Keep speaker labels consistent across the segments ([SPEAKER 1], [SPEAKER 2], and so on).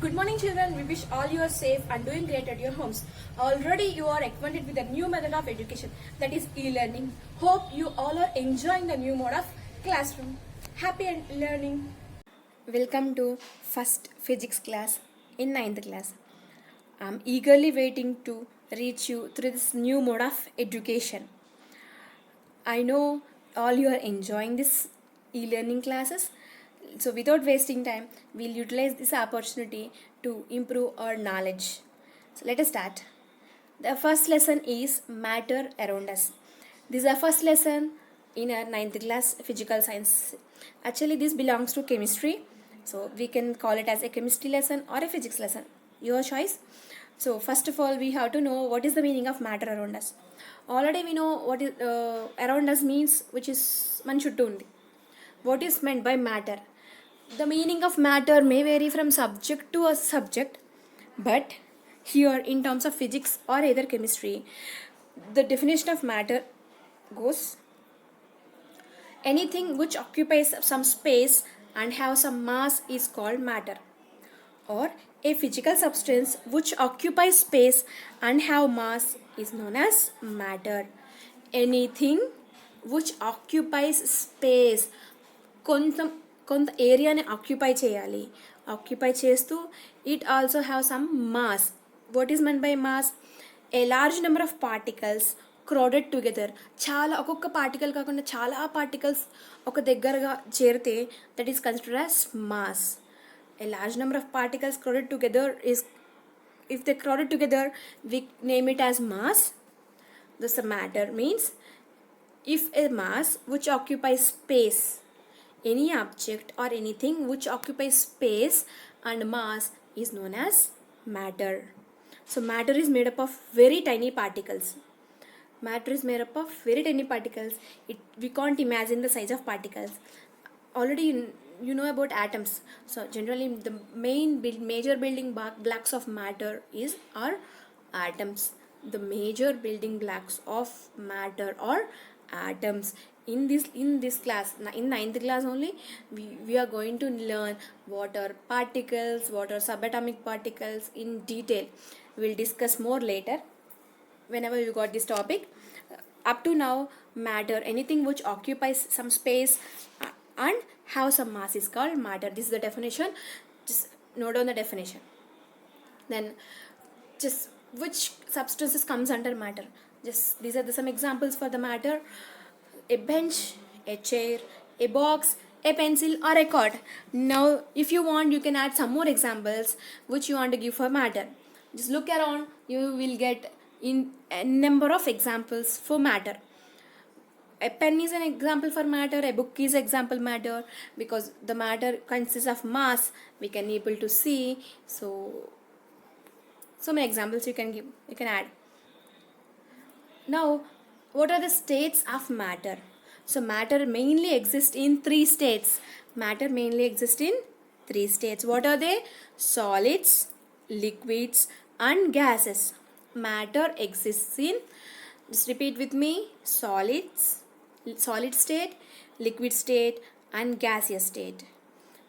[SPEAKER 1] Good morning, children. We wish all you are safe and doing great at your homes. Already you are acquainted with the new method of education, that is e-learning. Hope you all are enjoying the new mode of classroom. Happy and learning.
[SPEAKER 2] Welcome to first physics class in ninth class. I'm eagerly waiting to reach you through this new mode of education. I know all you are enjoying this e-learning classes. So without wasting time, we'll utilize this opportunity to improve our knowledge. So let us start. The first lesson is matter around us. This is our first lesson in our ninth class physical science. Actually, this belongs to chemistry. So we can call it as a chemistry lesson or a physics lesson. Your choice. So first of all, we have to know what is the meaning of matter around us. Already we know what is around us means, which is man chuttu undi. What is meant by matter? The meaning of matter may vary from subject to a subject, but here in terms of physics or either chemistry, the definition of matter goes anything which occupies some space and have some mass is called matter, or a physical substance which occupies space and have mass is known as matter. Anything which occupies space, కొంత కొంత ఏరియాని occupy చేస్తూ it also have some mass. What is meant by mass? A large number of particles crowded together. ఒక్కొక్క particle కాకుండా చాలా particles ఒక దగ్గరగా చేరితే that is considered as mass. A large number of particles crowded together is, if they crowded together, we name it as mass. Thus the matter means if a mass which occupies space, any object or anything which occupies space and mass is known as matter. So matter is made up of very tiny particles. Matter is made up of very tiny particles. We can't imagine the size of particles. Already you know about atoms. So generally the major building blocks of matter are atoms. The major building blocks of matter are atoms. In this class, in ninth class only, we are going to learn what are particles, what are subatomic particles in detail. We'll discuss more later whenever you got this topic. Up to now, matter, anything which occupies some space and have some mass is called matter. This is the definition. Just note down the definition. Then just which substances comes under matter. Just these are some examples for the matter: a bench, a chair, a box, a pencil, or a cord. Now if you want, you can add some more examples which you want to give for matter. Just look around, you will get in a number of examples for matter. A pen is an example for matter, a book is example matter, because the matter consists of mass, we can able to see. So many examples you can give, you can add. Now, what are the states of matter? So matter mainly exists in three states. Matter mainly exists in three states. What are they? Solids, liquids, and gases. Matter exists in, just repeat with me, solid state, liquid state, and gaseous state.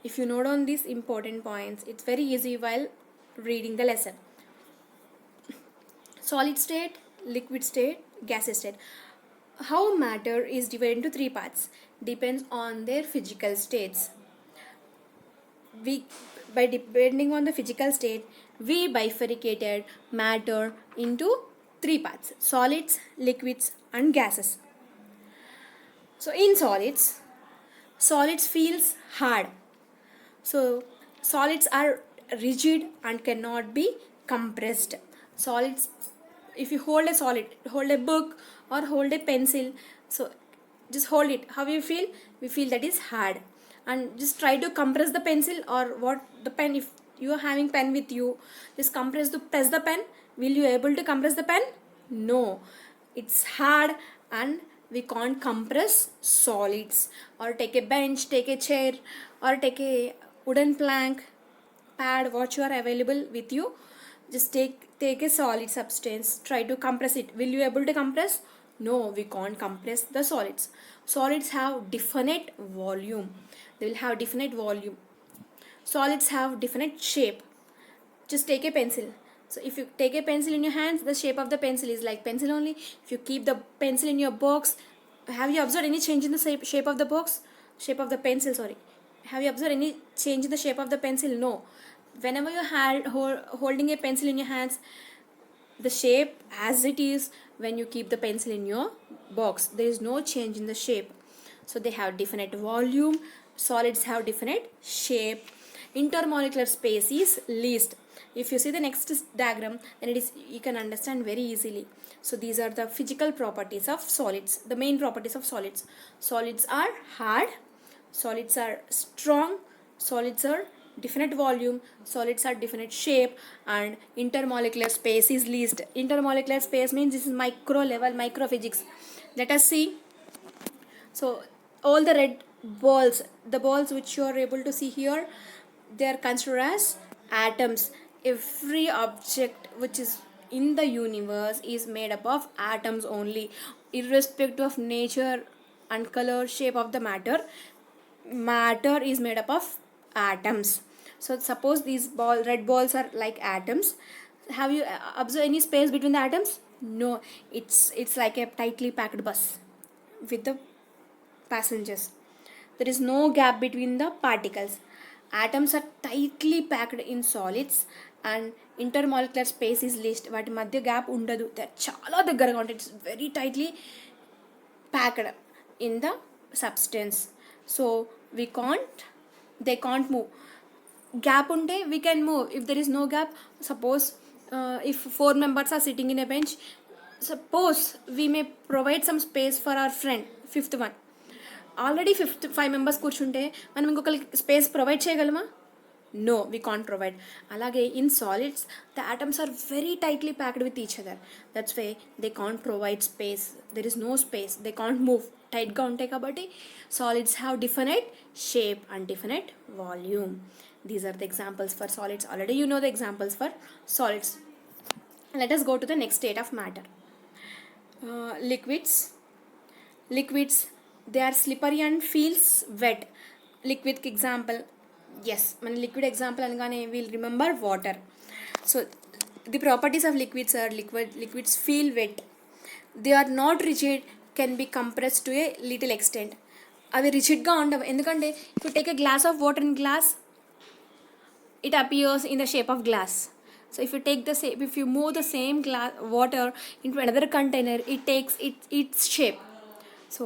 [SPEAKER 2] If you note on these important points, it's very easy while reading the lesson. Solid state, liquid state, gaseous state. How matter is divided into three parts depends on their physical states. By depending on the physical state, we bifurcated matter into three parts: solids, liquids, and gases. So in solids feels hard. So solids are rigid and cannot be compressed. Solids, if you hold a solid, hold a book or hold a pencil, so just hold it, how you feel? We feel that is hard. And just try to compress the pencil or the pen. If you are having pen with you, just press the pen. Will you able to compress the pen? No, it's hard and we can't compress solids. Or take a bench, take a chair, or take a wooden plank, pad, what you are available with you. Just take a solid substance, try to compress it. Will you able to compress? No, we can't compress the solids. Solids have definite volume. They will have definite volume. Solids have definite shape. just take a pencil. So if you take a pencil in your hands, the shape of the pencil is like pencil only. If you keep the pencil in your box, have you observed any change in the shape of the box? Shape of the pencil, sorry. Have you observed any change in the shape of the pencil? No. Whenever you're holding a pencil in your hands, the shape as it is when you keep the pencil in your box, there is no change in the shape. So they have definite volume, solids have definite shape, intermolecular space is least. If you see the next diagram, then it is, you can understand very easily. So these are the physical properties of solids, the main properties of solids. Solids are hard, solids are strong, solids are definite volume, solids are definite shape, and intermolecular space is least. Intermolecular space means this is micro level, microphysics. Let us see. So all the red balls, the balls which you are able to see here, they are considered as atoms. Every object which is in the universe is made up of atoms only, irrespective of nature and color, shape of the matter. Matter is made up of atoms. So suppose these red balls are like atoms. Have you observed any space between the atoms? No, it's like a tightly packed bus with the passengers. There is no gap between the particles. Atoms are tightly packed in solids and intermolecular space is least. వాటి మధ్య gap ఉండదు. They చాలా దగ్గరగా ఉంటాయి. It's very tightly packed in the substance. So they can't move. Gap unte we can move. If there is no gap, suppose if 4 members are sitting in a bench, suppose we may provide some space for our friend, fifth one. Already 5 members కూర్చుంటే మనం ఇంకొకరికి space provide చేయగలమా? No, we can't provide. అలాగే in solids the atoms are very tightly packed with each other. That's way they can't provide space. There is no space. They can't move. టైట్గా ఉంటాయి కాబట్టి solids have different shape and different volume. These are the examples for solids. Already you know the examples for solids. Let us go to the next state of matter. Liquids, they are slippery and feels wet. Liquid example, yes, మన liquid example అనగానే we'll remember water. So the properties of liquids are liquids feel wet, they are not rigid, can be compressed to a little extent. అవి రిజిడ్గా ఉండవు. ఎందుకంటే if you take a glass of water in glass, it appears in the shape of glass. So if you move the same glass water into another container, it takes its shape. So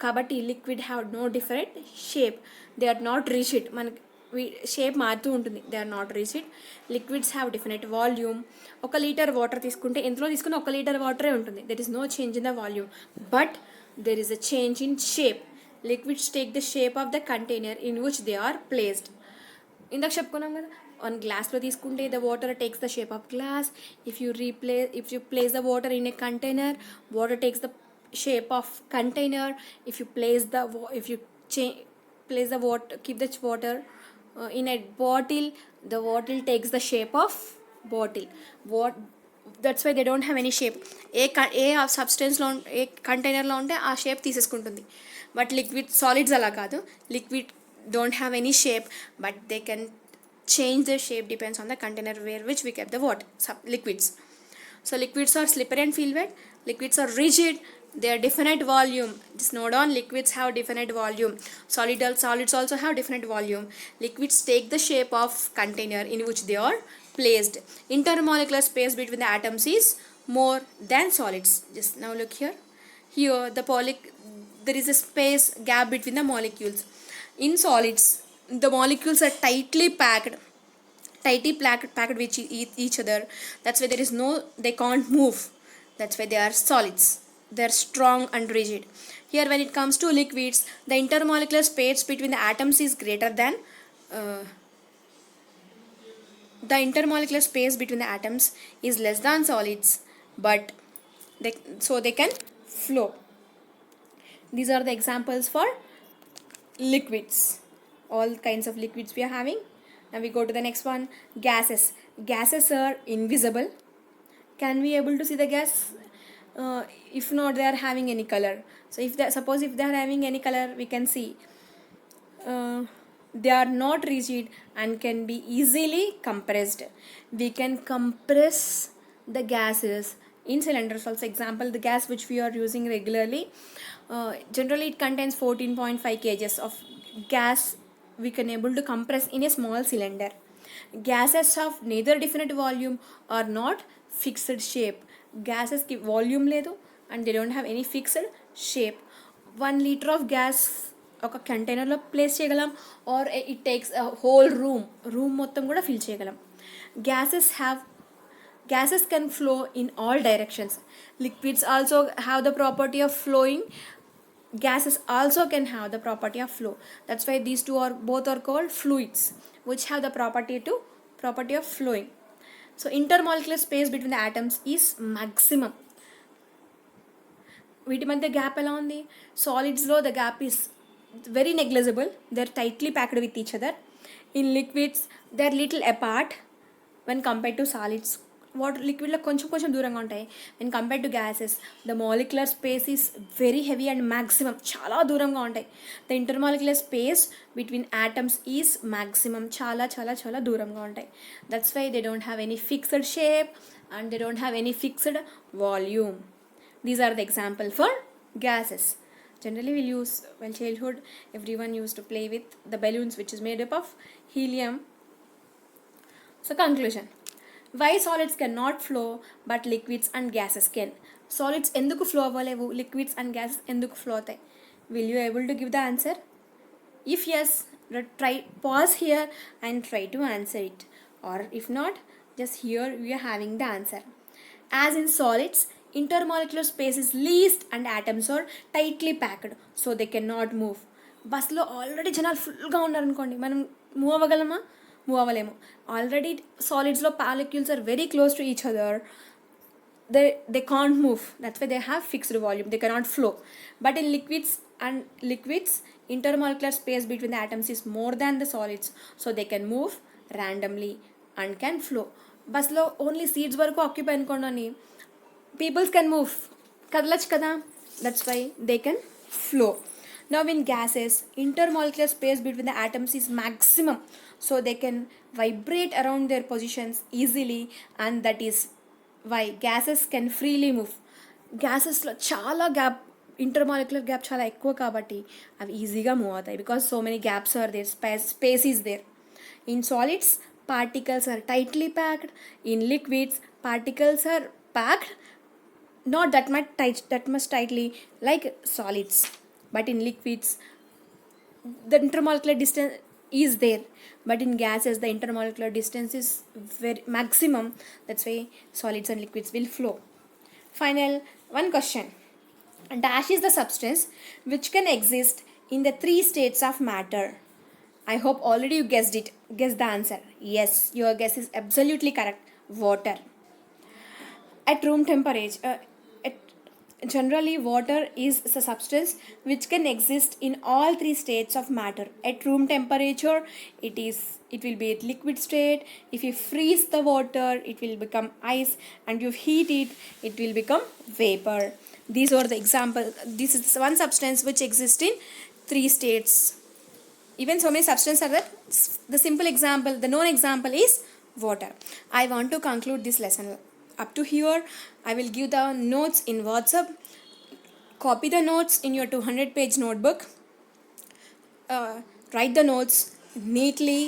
[SPEAKER 2] కాబట్టి liquid have no different shape. They are not rigid. మనకి shape మారుతూ ఉంటుంది. They are not rigid. Liquids have different volume. 1 litre water తీసుకుంటే ఎంతలో తీసుకుని 1 litre వాటరే ఉంటుంది. There is no change in the volume, but there is a change in shape. Liquids take the shape of the container in which they are placed. ఇందాక చెప్పుకున్నాం కదా, 1 గ్లాస్లో తీసుకుంటే the water takes the shape of glass. If you place the water in a container, water takes the shape of container. If you place the water, keep the water in a bottle, the bottle takes the shape of bottle. That's why they don't have any shape. ఏ సబ్స్టెన్స్లో ఏ కంటైనర్లో ఉంటే ఆ shape తీసేసుకుంటుంది. But liquid solids అలా కాదు. Liquid don't have any shape, but they can change their shape depends on the container where which we kept the liquids. So liquids are slippery and feel wet. Liquids are rigid. They are definite volume. Just note on, liquids have definite volume. Solids also have different volume. Liquids take the shape of container in which they are placed. Intermolecular space between the atoms is more than solids. Just now look here. Here there is a space gap between the molecules. In solids, the molecules are tightly packed with each other. That's why they can't move. That's why they are solids. They're strong and rigid. Here when it comes to liquids, the intermolecular space between the atoms is greater than the intermolecular space between the atoms is less than solids, but they can flow. These are the examples for liquids. All kinds of liquids we are having. Now we go to the next one. Gases are invisible. Can we able to see the gas? If not, they are having any color. So if they are having any color, we can see They are not rigid and can be easily compressed. We can compress the gases in cylinders. Also, example, the gas which we are using regularly, generally it contains 14.5 kgs of gas we can able to compress in a small cylinder. Gases have neither definite volume or not fixed shape. Gases ki volume ledu and they don't have any fixed shape. 1 liter of gas ఒక కంటైనర్లో place చేయగలం or it takes whole room మొత్తం కూడా fill చేయగలం. Gases can flow in all directions. Liquids also have the property of flowing. Gases also can have the property of flow. That's why these two are both are called fluids, which have the property of flowing. So intermolecular space between the atoms is maximum. వీటి మధ్య gap ఎలా ఉంది? సాలిడ్స్లో the gap is very negligible. They're tightly packed with each other. In liquids, they're little apart when compared to solids. Water liquid లో కొంచెం దూరంగా ఉంటాయి. when compared to gases, the molecular space is very heavy and maximum, చాలా దూరంగా ఉంటాయి. the intermolecular space between atoms is maximum, చాలా దూరంగా ఉంటాయి. that's why they don't have any fixed shape and they don't have any fixed volume. These are the example for gases. Generally we'll use, well, childhood everyone used to play with the balloons which is made up of helium. So conclusion, why solids cannot flow but liquids and gases can? Solids enduku flow avvalevu, liquids and gases enduku flow avtayi? Will you able to give the answer? If yes, try pause here and try to answer it, or if not, just here we are having the answer. As in solids, intermolecular space is least and atoms are tightly packed so they cannot move. బస్లో already జనాలు ఫుల్గా ఉన్నారనుకోండి, మనం move అవ్వగలమా? Move అవ్వలేము. Already సాలిడ్స్లో molecules are very close to each other. they can't move. That's why they have fixed volume, they cannot flow. But in liquids, intermolecular space between the atoms is more than the solids, so they can move randomly and can flow. బస్లో only seats వరకు occupy అనుకోండి, peoples can move, కదలచ్చు కదా. that's why they can flow. Now in gases, intermolecular space between the atoms is maximum, so they can vibrate around their positions easily, and that is why gases can freely move. గ్యాసెస్లో చాలా gap, intermolecular gap చాలా ఎక్కువ కాబట్టి అవి ఈజీగా move అవుతాయి, because so many gaps are there, space is there. In solids, particles are tightly packed. In liquids, particles are packed not that much tightly like solids. But in liquids, the intermolecular distance is there. But in gases, the intermolecular distance is very maximum. That's why solids and liquids will flow. Final one question. Dash is the substance which can exist in the 3 states of matter. I hope already you guessed the answer. Yes, your guess is absolutely correct. Water. At room temperature, generally water is a substance which can exist in all 3 states of matter. At room temperature, it will be at liquid state. If you freeze the water, it will become ice, and you heat it, it will become vapor. These are the examples. This is one substance which exists in 3 states. Even so many substances are there. The simple example, the known example is water. I want to conclude this lesson. Up to here, I will give the notes in WhatsApp. Copy the notes in your 200-page notebook. Write the notes neatly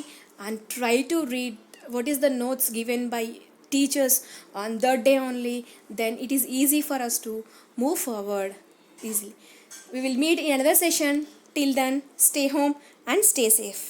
[SPEAKER 2] and try to read what is the notes given by teachers on that day only. Then it is easy for us to move forward easily. We will meet in another session. Till then, stay home and stay safe.